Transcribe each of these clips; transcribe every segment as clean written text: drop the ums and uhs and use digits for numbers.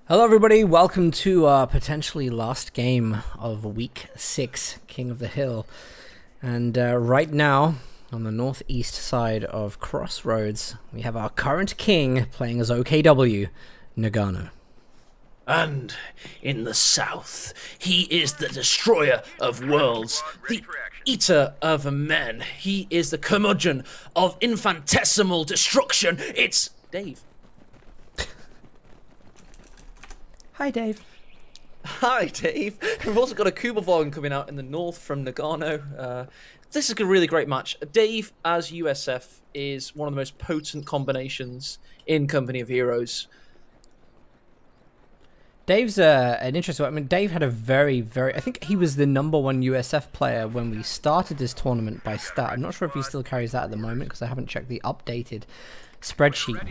Hello everybody, welcome to our potentially last game of week 6, King of the Hill. And right now, on the northeast side of Crossroads, we have our current king playing as OKW, Nagano. And in the south, he is the destroyer of worlds, the eater of men. He is the curmudgeon of infinitesimal destruction. It's Dave. Hi, Dave. Hi, Dave. We've also got a Kubovagon coming out in the north from Nagano. This is a really great match. Dave as USF is one of the most potent combinations in Company of Heroes. Dave's an interesting one. I mean, Dave had a very, I think he was the #1 USF player when we started this tournament by stat. I'm not sure if he still carries that at the moment because I haven't checked the updated spreadsheet.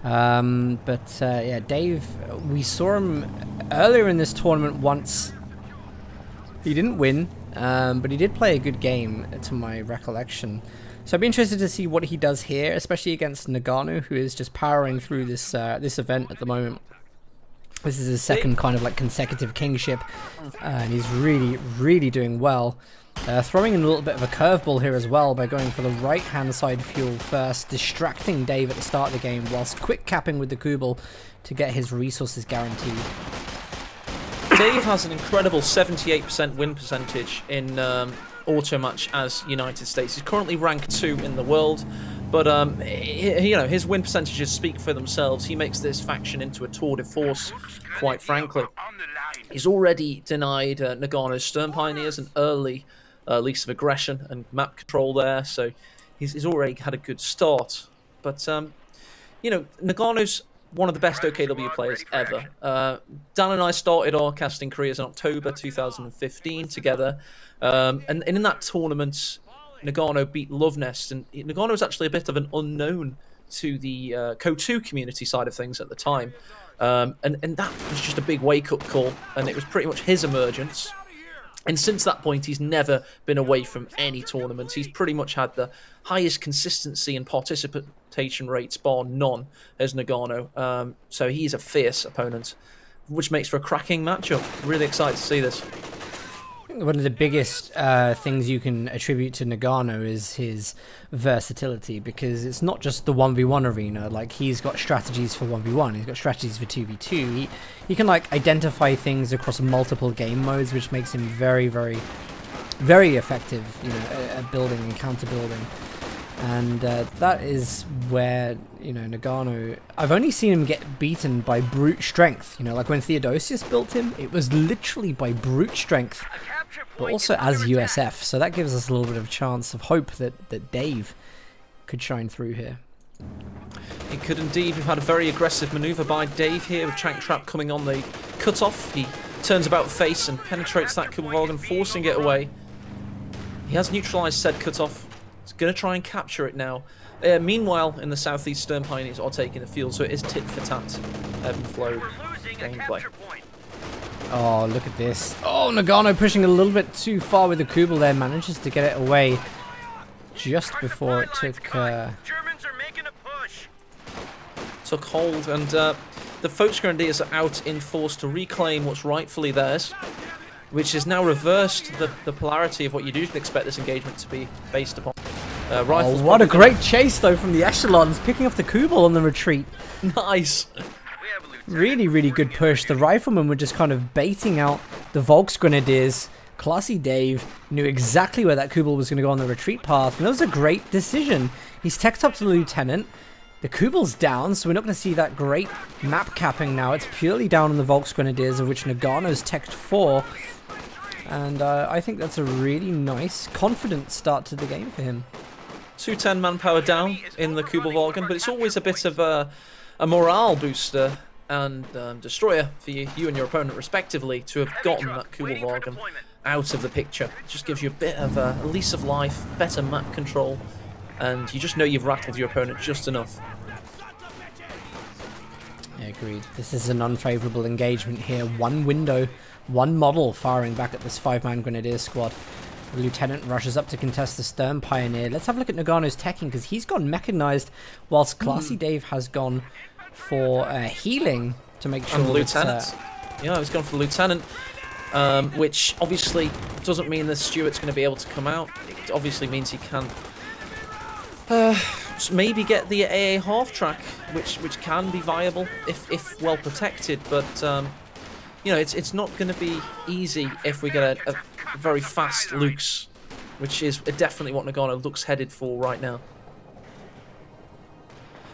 Yeah, Dave, we saw him earlier in this tournament once. He didn't win, but he did play a good game to my recollection. So I'd be interested to see what he does here, especially against Nagano, who is just powering through this this event at the moment. This is his second kind of like consecutive kingship, and he's really doing well. Throwing in a little bit of a curveball here as well by going for the right-hand side fuel first, distracting Dave at the start of the game, whilst quick capping with the Kubel to get his resources guaranteed. Dave has an incredible 78% win percentage in auto match as United States. He's currently ranked 2 in the world, but you know, his win percentages speak for themselves. He makes this faction into a tour de force, quite frankly. He's already denied Nagano's Stern Pioneers an early lease of aggression and map control there, so he's already had a good start. But you know, Nagano's one of the best OKW players ever. Dan and I started our casting careers in October 2015 together, and in that tournament, Nagano beat Lovenest, and Nagano was actually a bit of an unknown to the KotH community side of things at the time. And that was just a big wake-up call, and it was pretty much his emergence. And since that point, he's never been away from any tournaments. He's pretty much had the highest consistency and participation rates, bar none, as Nagano. So he's a fierce opponent, which makes for a cracking matchup. Really excited to see this. One of the biggest things you can attribute to Nagano is his versatility, because it's not just the 1v1 arena. Like, he's got strategies for 1v1, he's got strategies for 2v2. He can like identify things across multiple game modes, which makes him very effective, you know, at building and counter building. And that is where, you know, Nagano, I've only seen him get beaten by brute strength. You know, like when Theodosius built him, it was literally by brute strength, but also as USF. So that gives us a little bit of chance of hope that Dave could shine through here. He could indeed. We've had a very aggressive maneuver by Dave here with Chank Trap coming on the cutoff. He turns about face and penetrates that Kubovagon, forcing it away. He has neutralized said cutoff. He's going to try and capture it now. Meanwhile, in the southeast, Stern Pioneers are taking the field, so it is tit for tat, ebb and flow gameplay. Oh, look at this. Oh, Nagano pushing a little bit too far with the Kubel there, manages to get it away just before it took hold, and the Folks Grenadiers are out in force to reclaim what's rightfully theirs, which has now reversed the polarity of what you do expect this engagement to be based upon. Rifles. Oh, what a great chase, though, from the Echelons, picking off the Kubel on the retreat. Nice. Really good push. The Riflemen were just kind of baiting out the Volks Grenadiers. Classy Dave knew exactly where that Kubel was going to go on the retreat path, and that was a great decision. He's teched up to the Lieutenant. The Kubel's down, so we're not going to see that great map capping now. It's purely down on the Volks Grenadiers, of which Nagano's teched 4. And I think that's a really nice, confident start to the game for him. 210 manpower down in the Kubovagon, but it's always a bit of a morale booster and destroyer for you and your opponent respectively to have gotten that Kubovagon out of the picture. It just gives you a bit of a lease of life, better map control, and you just know you've rattled your opponent just enough. Yeah, agreed. This is an unfavourable engagement here. One window, one model firing back at this 5-man Grenadier squad. The Lieutenant rushes up to contest the Stern Pioneer. Let's have a look at Nagano's teching, because he's gone mechanized, whilst Classy Dave has gone for healing to make sure. And lieutenant. Yeah, he's gone for the lieutenant, which obviously doesn't mean the Stuart's going to be able to come out. It obviously means he can maybe get the AA half track, which can be viable if well protected. But you know, it's not going to be easy if we get a very fast Luke's, which is definitely what Nagano looks headed for right now.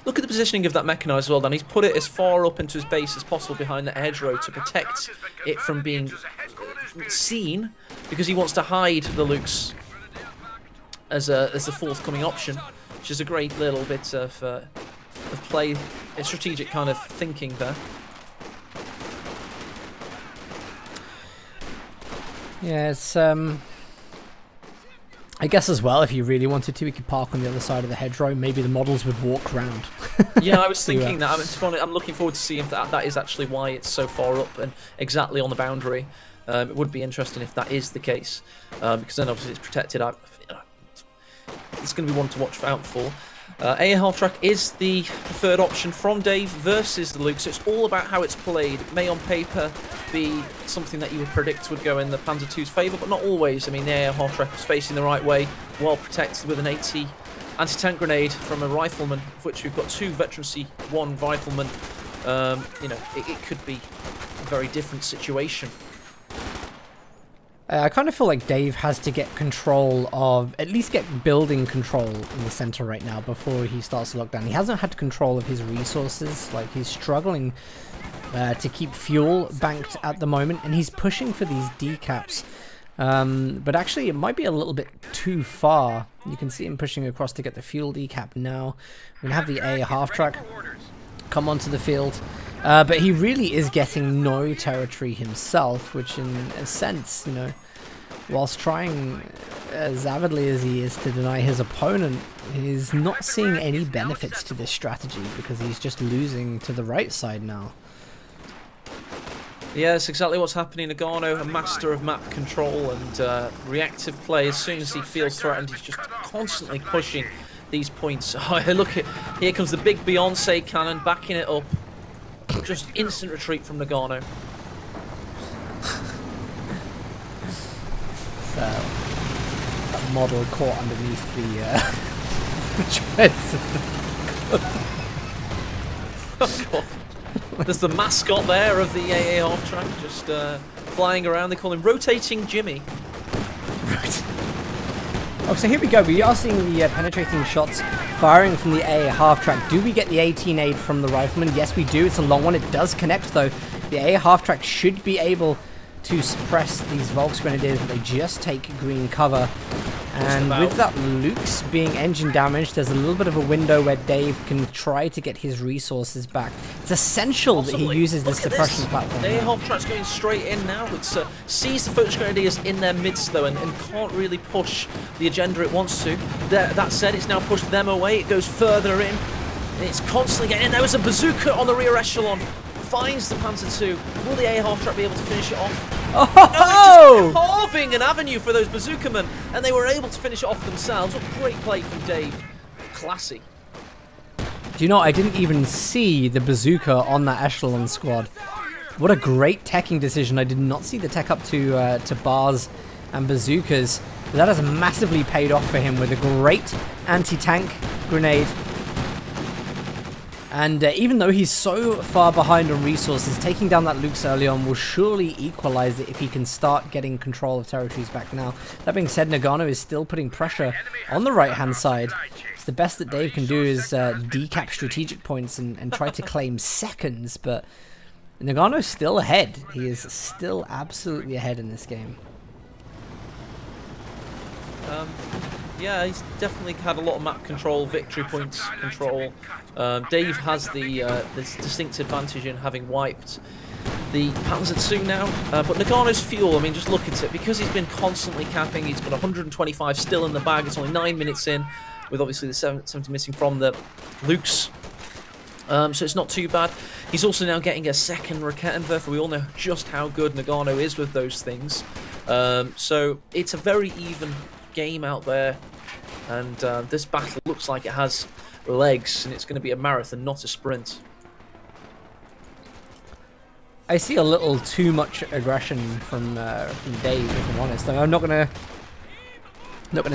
Look at the positioning of that mechanized as well, then. He's put it as far up into his base as possible behind the hedgerow to protect it from being seen, because he wants to hide the Lukes as the forthcoming option, which is a great little bit of play, a strategic kind of thinking there. Yeah, it's I guess as well, if you really wanted to, we could park on the other side of the hedgerow. Maybe the models would walk round. Yeah, I was thinking that. I'm looking forward to seeing if that is actually why it's so far up and exactly on the boundary. It would be interesting if that is the case, because then obviously it's protected out. It's going to be one to watch out for. AA half track is the preferred option from Dave versus the Luke, so it's all about how it's played. It may on paper be something that you would predict would go in the Panzer II's favour, but not always. I mean, the AA half track is facing the right way, well protected with an 80 anti-tank grenade from a rifleman, of which we've got 2 Veteran C1 riflemen. You know, it could be a very different situation. I kind of feel like Dave has to get control of, at least get building control in the center right now before he starts to lock down. He hasn't had control of his resources. Like, he's struggling to keep fuel banked at the moment, and he's pushing for these decaps. But actually, it might be a little bit too far. You can see him pushing across to get the fuel decap now. We're going to have the A half track come onto the field. But he really is getting no territory himself, which in a sense, you know, whilst trying as avidly as he is to deny his opponent, he's not seeing any benefits to this strategy because he's just losing to the right side now. Yeah, that's exactly what's happening. Nagano, a master of map control and reactive play. As soon as he feels threatened, he's just constantly pushing these points. Oh, look, here comes the big Beyonce cannon, backing it up. Just instant retreat from Nagano. So, that model caught underneath the treads of the There's the mascot there of the AA half track, just flying around. They call him Rotating Jimmy. Right. Oh, so here we go. We are seeing the penetrating shots firing from the AA half track. Do we get the 18 aid from the rifleman? Yes, we do. It's a long one. It does connect, though. The AA half track should be able to suppress these Volks Grenadiers, but they just take green cover. And with that Luke's being engine damaged, there's a little bit of a window where Dave can try to get his resources back. It's essential that he uses this suppression platform. The half track's going straight in now. It sees the Volks Grenadiers in their midst, though, and can't really push the agenda it wants to. That said, it's now pushed them away. It goes further in. It's constantly getting in. There was a bazooka on the rear echelon. Finds the Panzer II. Will the A half track be able to finish it off? Oh! No, just carving an avenue for those bazooka men, and they were able to finish it off themselves. What great play from Dave. Classy. Do you know, I didn't even see the bazooka on that echelon squad. What a great teching decision. I did not see the tech up to bars and bazookas. But that has massively paid off for him with a great anti-tank grenade. And even though he's so far behind on resources, taking down that Luke's early on will surely equalize it if he can start getting control of territories back now. That being said, Nagano is still putting pressure on the right-hand side. It's the best that Dave can do is decap strategic points and try to claim seconds, but Nagano's still ahead. He is still absolutely ahead in this game. Yeah, he's definitely had a lot of map control, victory points control. Dave has the this distinct advantage in having wiped the Panzer II now. But Nagano's fuel, I mean, just look at it. Because he's been constantly capping, he's got 125 still in the bag. It's only 9 minutes in, with obviously the 70 missing from the Luke's. So it's not too bad. He's also now getting a second Raketenwerfer. We all know just how good Nagano is with those things. So it's a very even game out there, and this battle looks like it has legs, and it's going to be a marathon, not a sprint. I see a little too much aggression from Dave, if I'm honest. I'm not gonna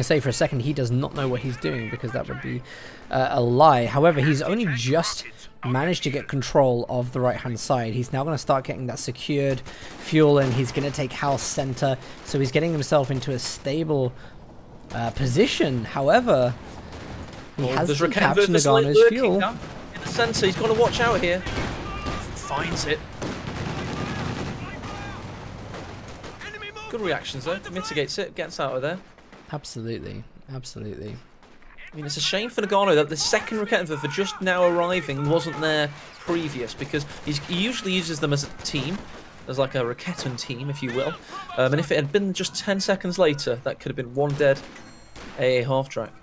say for a second he does not know what he's doing, because that would be a lie. However, he's only just managed to get control of the right hand side. He's now going to start getting that secured fuel, and he's going to take house center, so he's getting himself into a stable position. However, he has to capture Nagano's fuel. In the center, he's got to watch out here. Finds it. Good reactions though. Mitigates it. Gets out of there. Absolutely, absolutely. I mean, it's a shame for Nagano that the second Rakettenwerfer for just now arriving wasn't there previous, because he usually uses them as a team, as like a Raketten team, if you will. And if it had been just 10 seconds later, that could have been one dead AA half-track.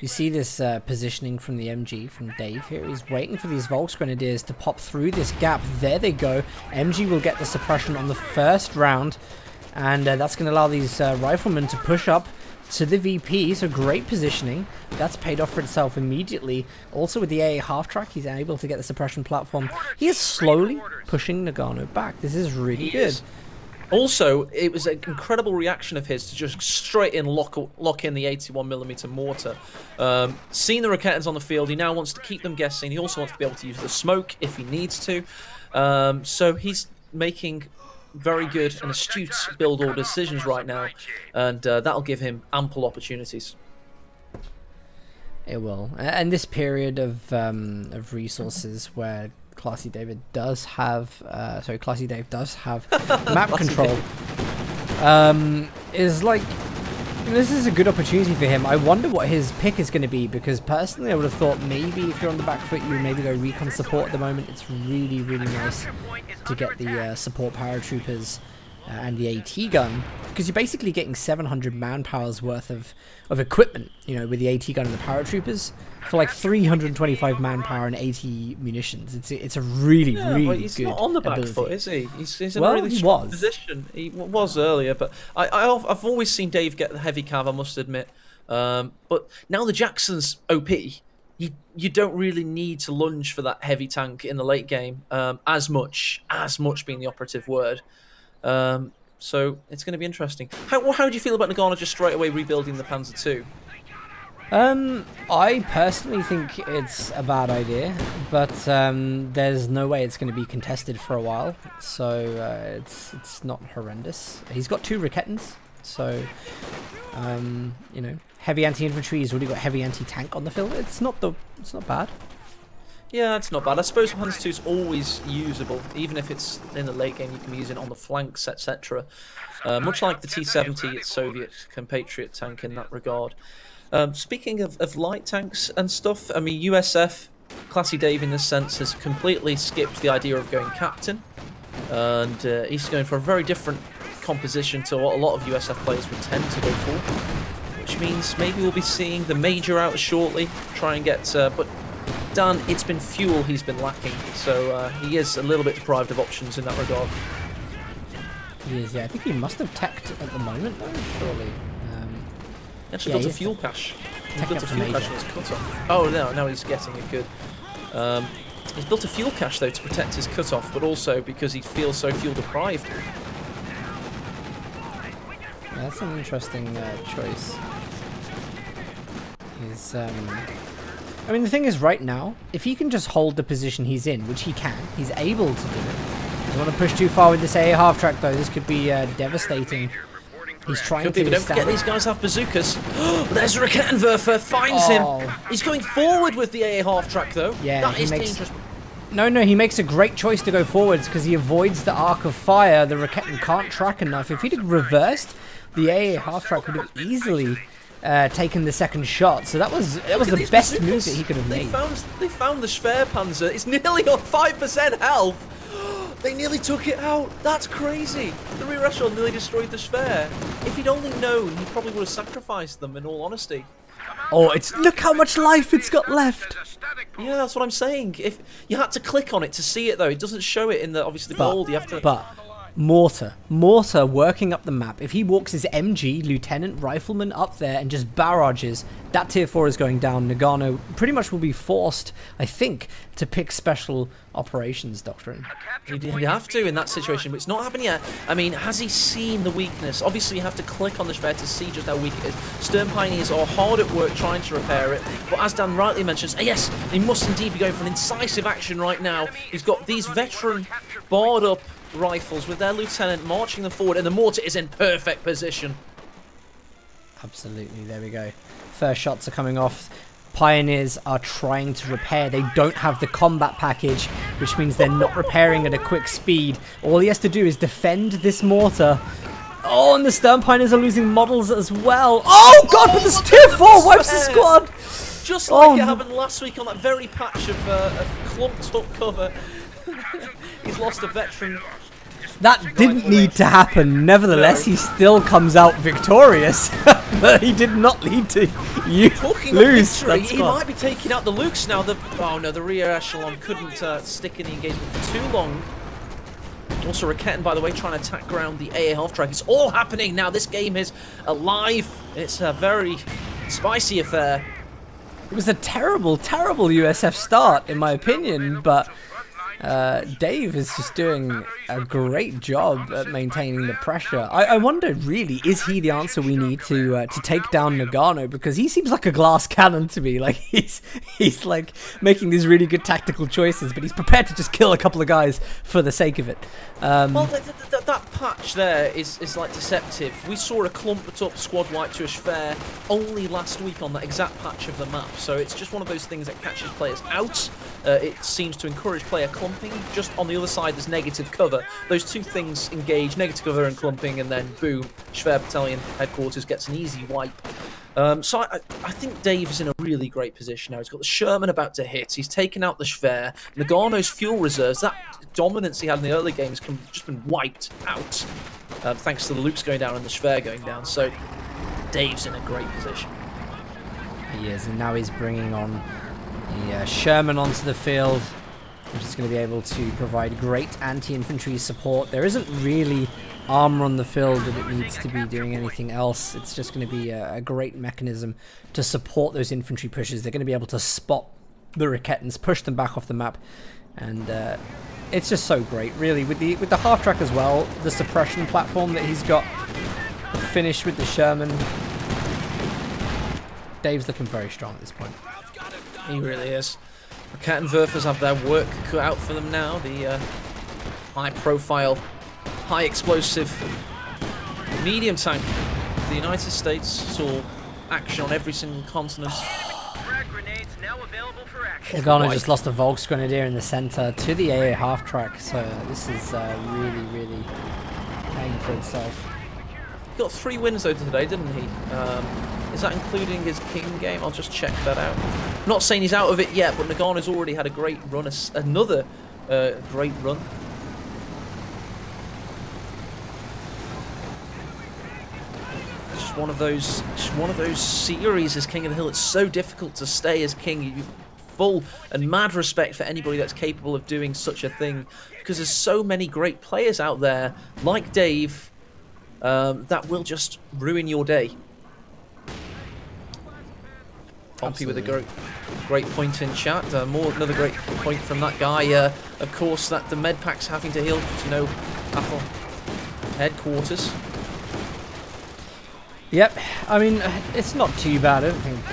You see this positioning from the MG, from Dave here. He's waiting for these Volksgrenadiers to pop through this gap. There they go. MG will get the suppression on the first round, and that's going to allow these riflemen to push up to the VP. So great positioning. That's paid off for itself immediately. Also with the AA half-track, he's able to get the suppression platform. He is slowly pushing Nagano back. This is really good. Also, it was an incredible reaction of his to just straight in lock in the 81mm mortar. Seeing the Rakettens on the field, he now wants to keep them guessing. He also wants to be able to use the smoke if he needs to. So he's making very good and astute build order decisions right now, and that'll give him ample opportunities. It will. And this period of resources where Classy Dave does have map control, is like, this is a good opportunity for him. I wonder what his pick is going to be, because personally I would have thought maybe if you're on the back foot, you maybe go recon support at the moment. It's really, really nice to get the support paratroopers and the AT gun, because you're basically getting 700 manpower's worth of equipment, you know, with the AT gun and the paratroopers for like 325 manpower and 80 munitions. It's a really, really good he's not on the back foot, is he? He's in well, a really strong position. He was earlier, but I've always seen Dave get the heavy cav, I must admit. But now the Jackson's OP. You don't really need to lunge for that heavy tank in the late game, as much being the operative word. So it's going to be interesting. How do you feel about Nagano just straight away rebuilding the Panzer II? I personally think it's a bad idea, but there's no way it's going to be contested for a while, so it's not horrendous. He's got 2 Rakettens, so you know, heavy anti-infantry. He's already got heavy anti-tank on the field. It's not bad. Yeah, it's not bad. I suppose Panzer II is always usable, even if it's in the late game. You can use it on the flanks, etc. Much like the T-70, its Soviet compatriot tank in that regard. Speaking of light tanks and stuff, I mean, USF, Classy Dave in this sense, has completely skipped the idea of going captain, and he's going for a very different composition to what a lot of USF players would tend to go for, which means maybe we'll be seeing the Major out shortly, try and get... but Dan, it's been fuel he's been lacking, so he is a little bit deprived of options in that regard. He is, yeah. I think he must have teched at the moment, though, surely. He actually built a fuel cache. He built a fuel cache on his cutoff. Oh, no, now he's getting it good. He's built a fuel cache, though, to protect his cutoff, but also because he feels so fuel deprived. Yeah, that's an interesting choice. He's, I mean, the thing is, right now, if he can just hold the position he's in, which he can, he's able to do it. He doesn't want to push too far with this AA half-track, though. This could be devastating. He's trying to... Don't forget, these guys have bazookas. There's Rakettenwerfer, finds him. He's going forward with the AA half-track, though. Yeah, that is dangerous. No, he makes a great choice to go forwards, because he avoids the arc of fire. The Raketten can't track enough. If he'd have reversed, the AA half-track would have easily... taken the second shot, so that was the best move that he could have made. They found the Schwerpanzer. It's nearly on 5% health. They nearly took it out. That's crazy. The rear echelon nearly destroyed the Schwer. If he'd only known, he probably would have sacrificed them. In all honesty. Oh, look how much life it's got left. Yeah, that's what I'm saying. If you had to click on it to see it, though, it doesn't show it in the obviously bold. You have to. But Mortar working up the map. If he walks his MG Lieutenant Rifleman up there and just barrages, that tier 4 is going down. Nagano pretty much will be forced, I think, to pick special operations doctrine. He'd have to in that situation, but it's not happening yet. I mean, has he seen the weakness? Obviously, you have to click on the Schwer to see just how weak it is. Stern Pioneers are hard at work trying to repair it, but as Dan rightly mentions, yes, he must indeed be going for an incisive action right now. He's got these veteran barred up rifles with their lieutenant marching them forward, and the mortar is in perfect position. Absolutely, there we go. First shots are coming off. Pioneers are trying to repair. They don't have the combat package, which means they're not repairing at a quick speed. All he has to do is defend this mortar. Oh, and the Stern Pioneers are losing models as well. Oh god, but this tier 4 wipes the squad! Just like it happened last week on that very patch of clumped up cover. He's lost a veteran. That didn't need to happen. Nevertheless, he still comes out victorious. But he did not need to lose. He might be taking out the Lukes now. Oh no, the rear echelon couldn't stick in the engagement for too long. Also, Raketin, by the way, trying to attack ground the AA half-track. It's all happening now. This game is alive. It's a very spicy affair. It was a terrible, terrible USF start, in my opinion, but Dave is just doing a great job at maintaining the pressure. I wonder, really, is he the answer we need to take down Nagano? Because he seems like a glass cannon to me. Like he's like making these really good tactical choices, but he's prepared to just kill a couple of guys for the sake of it. Well, that patch there is like deceptive. We saw a clumped up squad wipe to a Schwer only last week on that exact patch of the map, so it's just one of those things that catches players out. It seems to encourage player clumping. Just on the other side, there's negative cover. Those two things engage, negative cover and clumping, and then boom, Schwer Battalion headquarters gets an easy wipe. So I think Dave is in a really great position now. He's got the Sherman about to hit. He's taken out the Schwer. Nagano's fuel reserves, that dominance he had in the early games, just been wiped out. Thanks to the Lukes going down and the Schwer going down. So Dave's in a great position. He is, and now he's bringing on the Sherman onto the field, which is going to be able to provide great anti-infantry support. There isn't really armor on the field that it needs to be doing anything else. It's just going to be a great mechanism to support those infantry pushes. They're going to be able to spot the Raketins, push them back off the map, and it's just so great, really. With the half track as well, the suppression platform that he's got, the finish with the Sherman. Dave's looking very strong at this point. He really is. Raketin Werfers have their work cut out for them now. The high-profile, high-explosive medium tank of the United States saw action on every single continent. Nagano just lost a Volks Grenadier in the center to the AA half-track, so this is really, really paying for itself. He got 3 wins though today, didn't he? Is that including his King game? I'll just check that out. I'm not saying he's out of it yet, but Nagano's already had a great run, another great run. It's just one of those series as King of the Hill. It's so difficult to stay as king. You full and mad respect for anybody that's capable of doing such a thing, because there's so many great players out there like Dave that will just ruin your day. Pompey with a great point in chat. Another great point from that guy. Of course, that the med pack's having to heal, you know, Apple headquarters. Yep, I mean, it's not too bad. I don't think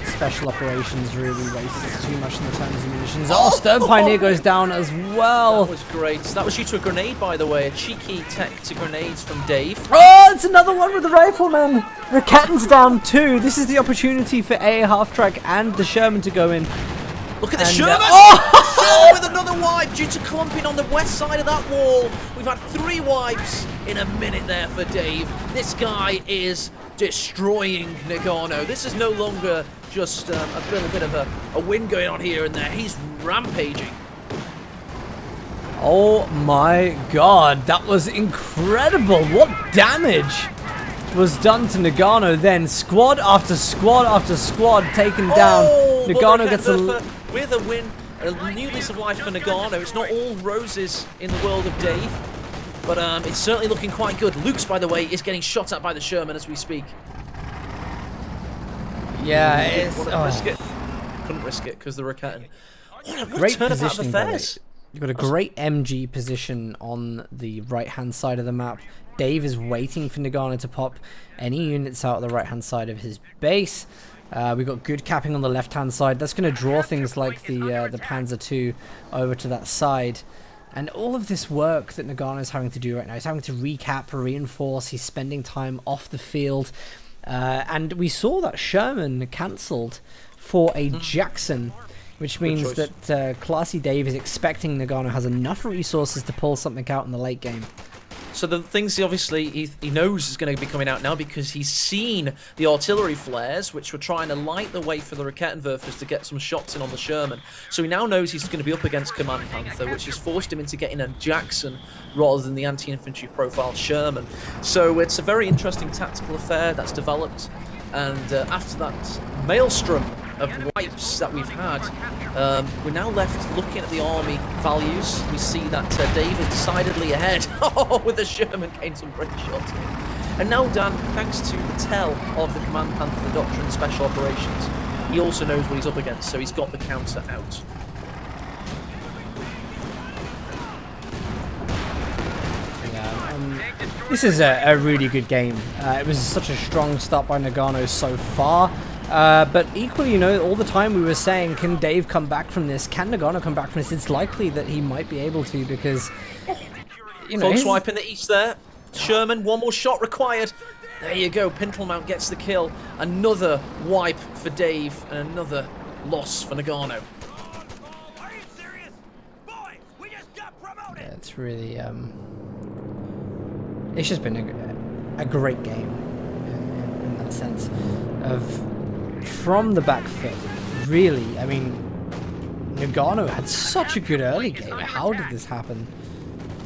special operations really wastes too much in the terms of munitions. Oh, Stern Pioneer goes down as well. That was great. That was due to a grenade, by the way. A cheeky tech to grenades from Dave. Oh, it's another one with the rifleman. Raketin's down too. This is the opportunity for AA half-track and the Sherman to go in. Look at the Sherman! Sherman with another wipe due to clumping on the west side of that wall. We've had 3 wipes in a minute there for Dave. This guy is destroying Nagano. This is no longer just a little bit of a win going on here and there. He's rampaging. Oh my god, that was incredible. What damage was done to Nagano then? Squad after squad after squad taken down. Nagano gets with a win, a new lease of life for Nagano. It's not all roses in the world of Dave. But it's certainly looking quite good. Luke's, by the way, is getting shot at by the Sherman as we speak. Yeah, it's... Risk it. Couldn't risk it because the Raketten. What a Great turn about positioning, affairs. You've got a great MG position on the right-hand side of the map. Dave is waiting for Nagano to pop any units out of the right-hand side of his base. We've got good capping on the left-hand side. That's going to draw things like the Panzer II over to that side. And all of this work that Nagano is having to do right now, he's having to recap, reinforce, he's spending time off the field. And we saw that Sherman cancelled for a Jackson, which means that Classy Dave is expecting Nagano has enough resources to pull something out in the late game. So the things he knows is going to be coming out now because he's seen the artillery flares, which were trying to light the way for the Rakettenwerfers to get some shots in on the Sherman. So he now knows he's going to be up against Command Panther, which has forced him into getting a Jackson rather than the anti-infantry profile Sherman. So it's a very interesting tactical affair that's developed. And after that maelstrom of wipes that we've had, we're now left looking at the army values. We see that Dave is decidedly ahead with the Sherman getting some great shots. And now Dan, thanks to the tell of the Command Panther Doctrine Special Operations, he also knows what he's up against, so he's got the counter out. This is a really good game. It was such a strong start by Nagano so far. But equally, you know, all the time we were saying, can Dave come back from this? Can Nagano come back from this? It's likely that he might be able to because, you know... Folks wipe in the east there. Sherman, one more shot required. There you go. Pintelmount gets the kill. Another wipe for Dave and another loss for Nagano. Yeah, it's really... It's just been a great game in that sense of from the back foot. Really, I mean, Nagano had such a good early game. How did this happen?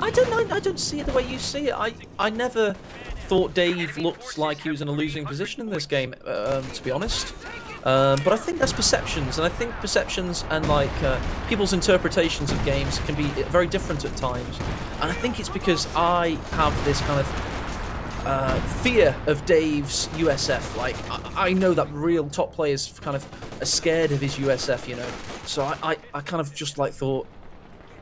I don't know. I don't see it the way you see it. I never thought Dave looked like he was in a losing position in this game, to be honest. But I think that's perceptions, and I think perceptions and like people's interpretations of games can be very different at times. And I think it's because I have this kind of fear of Dave's USF. Like I know that real top players kind of are scared of his USF, you know. So I kind of just like thought,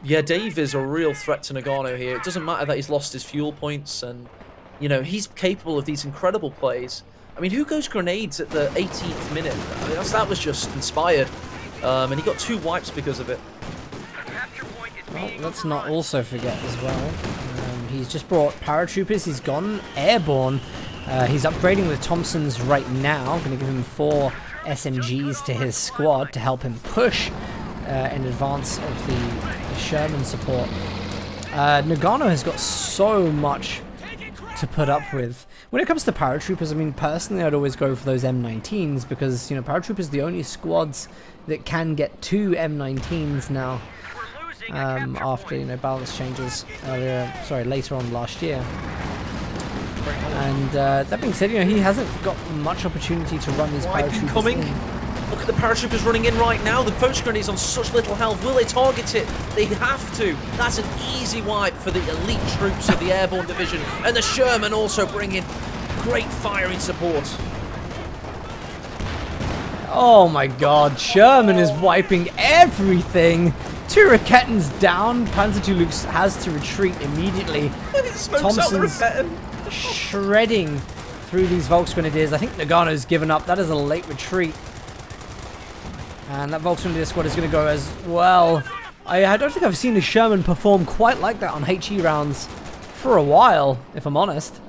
yeah, Dave is a real threat to Nagano here. It doesn't matter that he's lost his fuel points, and you know he's capable of these incredible plays. I mean, who goes grenades at the 18th minute? I mean, that was just inspired. And he got 2 wipes because of it. Well, let's not also forget as well, he's just brought paratroopers, he's gone airborne. He's upgrading with Thompsons right now. Going to give him 4 SMGs to his squad to help him push in advance of the Sherman support. Nagano has got so much to put up with. When it comes to paratroopers, I mean, personally, I'd always go for those M19s because, you know, paratroopers are the only squads that can get 2 M19s now after, you know, balance changes later on last year. And that being said, you know, he hasn't got much opportunity to run his paratroopers coming. Look at the paratroopers running in right now. The focus grenade is on such little health. Will they target it? They have to. That's an easy wipe for the elite troops of the Airborne Division. And the Sherman also bringing great firing support. Oh my god, Sherman is wiping everything. 2 Rakettens down. Panzer II Luke has to retreat immediately. Thompson's shredding through these Volksgrenadiers. I think Nagano's given up. That is a late retreat. And that Volksgrenadier squad is going to go as well. I don't think I've seen a Sherman perform quite like that on HE rounds for a while, if I'm honest.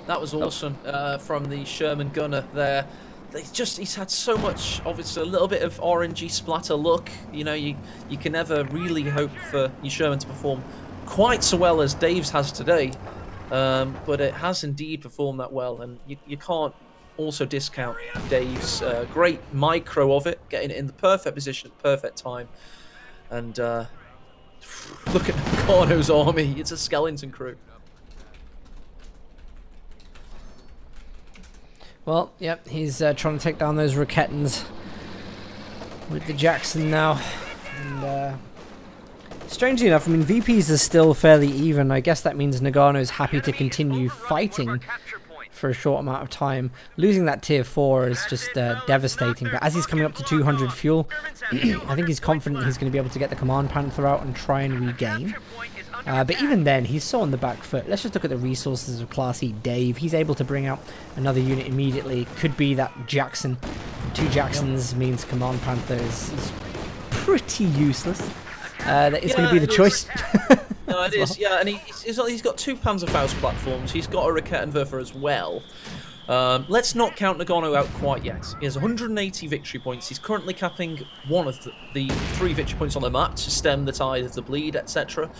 That was awesome from the Sherman gunner there. He's had so much, obviously, a little bit of orangey splatter look. You know, you can never really hope for your Sherman to perform quite so well as Dave's has today. But it has indeed performed that well, and you can't also discount Dave's great micro of it, getting it in the perfect position at the perfect time. And look at Nagano's army. It's a skeleton crew. Well, yep, he's trying to take down those Rakettens with the Jackson now. And Strangely enough, I mean, VPs are still fairly even. I guess that means Nagano's happy to continue fighting for a short amount of time. Losing that tier 4 is just devastating, but as he's coming up to 200 fuel, I think he's confident he's going to be able to get the Command Panther out and try and regain. But even then, he's so on the back foot. Let's just look at the resources of Class E Dave. He's able to bring out another unit immediately. Could be that Jackson. 2 Jacksons means Command Panther is pretty useless. That is going to be the choice. No, it is. Yeah, and he's got 2 Panzerfaust platforms. He's got a Raketenwerfer as well. Let's not count Nagano out quite yet. He has 180 victory points. He's currently capping one of the 3 victory points on the map to stem the tide of the bleed, etc.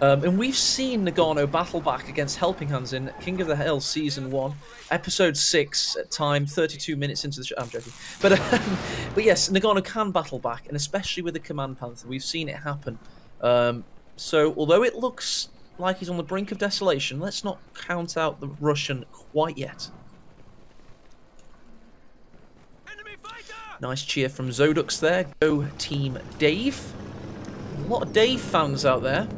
And we've seen Nagano battle back against Helping Hands in King of the Hill Season 1, Episode 6, at time 32 minutes into the show. I'm joking. But yes, Nagano can battle back, and especially with the Command Panther, we've seen it happen. So although it looks like he's on the brink of desolation, let's not count out the Russian quite yet. Nice cheer from Zodux there. Go Team Dave. A lot of Dave fans out there.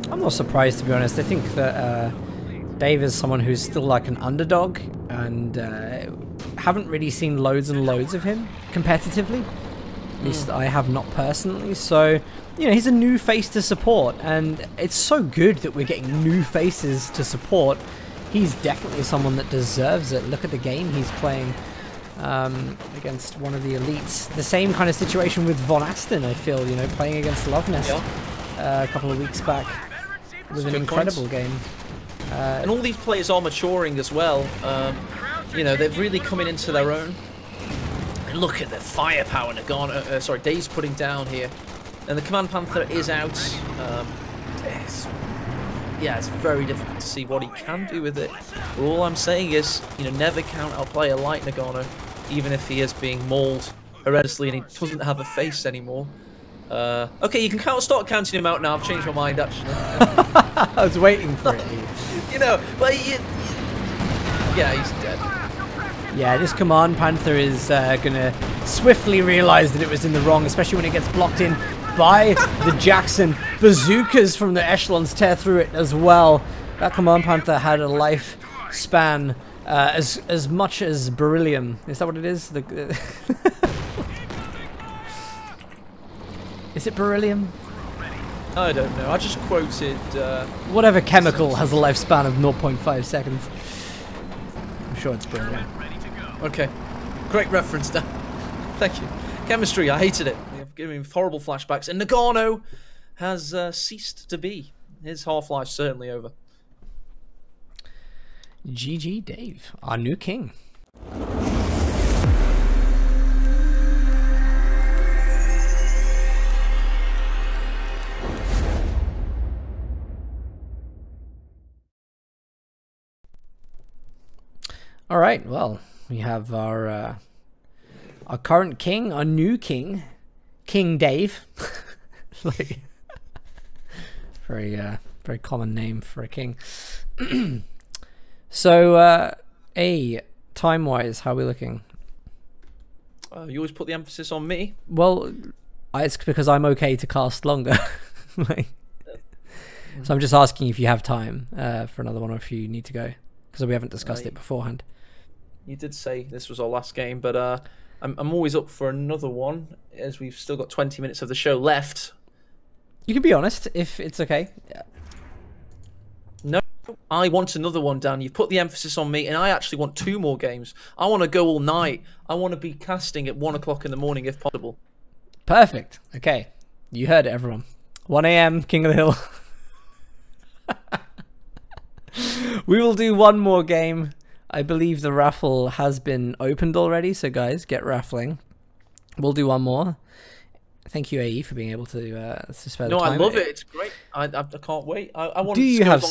I'm not surprised, to be honest. I think that Dave is someone who's still like an underdog, and haven't really seen loads and loads of him competitively. At least I have not personally. So, you know, he's a new face to support, and it's so good that we're getting new faces to support. He's definitely someone that deserves it. Look at the game he's playing against one of the elites. The same kind of situation with Von Asten, I feel, you know, playing against Loveness a couple of weeks back. It was an incredible game. And all these players are maturing as well. You know, they're really coming into their own. And look at the firepower Nagano, Dave's putting down here. And the Command Panther is out. It's very difficult to see what he can do with it. But all I'm saying is, you know, never count out a player like Nagano, even if he is being mauled horrendously and he doesn't have a face anymore. Okay, you can start counting him out now. I've changed my mind, actually. I was waiting for it. You know, but yeah, he's dead. Yeah, this Command Panther is gonna swiftly realize that it was in the wrong, especially when it gets blocked in by the Jackson. Bazookas from the echelons tear through it as well. That Command Panther had a lifespan as much as beryllium. Is that what it is? Is it beryllium? I don't know. I just quoted... whatever chemical has a lifespan of 0.5 seconds. I'm sure it's beryllium. Okay. Great reference, Dan. Thank you. Chemistry, I hated it. They've given me horrible flashbacks. And Nagano has ceased to be. His half-life's certainly over. GG Dave, our new king. All right, well, we have our current king, our new king, King Dave. Like, very common name for a king. So, time-wise, how are we looking? You always put the emphasis on me. Well, it's because I'm okay to cast longer. Like, so I'm just asking if you have time for another one, or if you need to go, because we haven't discussed it beforehand. You did say this was our last game, but I'm always up for another one, as we've still got 20 minutes of the show left. You can be honest, if it's okay. No, I want another one, Dan. You've put the emphasis on me, and I actually want 2 more games. I want to go all night. I want to be casting at 1 o'clock in the morning, if possible. Perfect. Okay. You heard it, everyone. 1 AM, King of the Hill. We will do one more game. I believe the raffle has been opened already, so guys, get raffling. We'll do one more. Thank you, AE, for being able to spare the time. No, I love it. It's great. I can't wait. I want. Do you have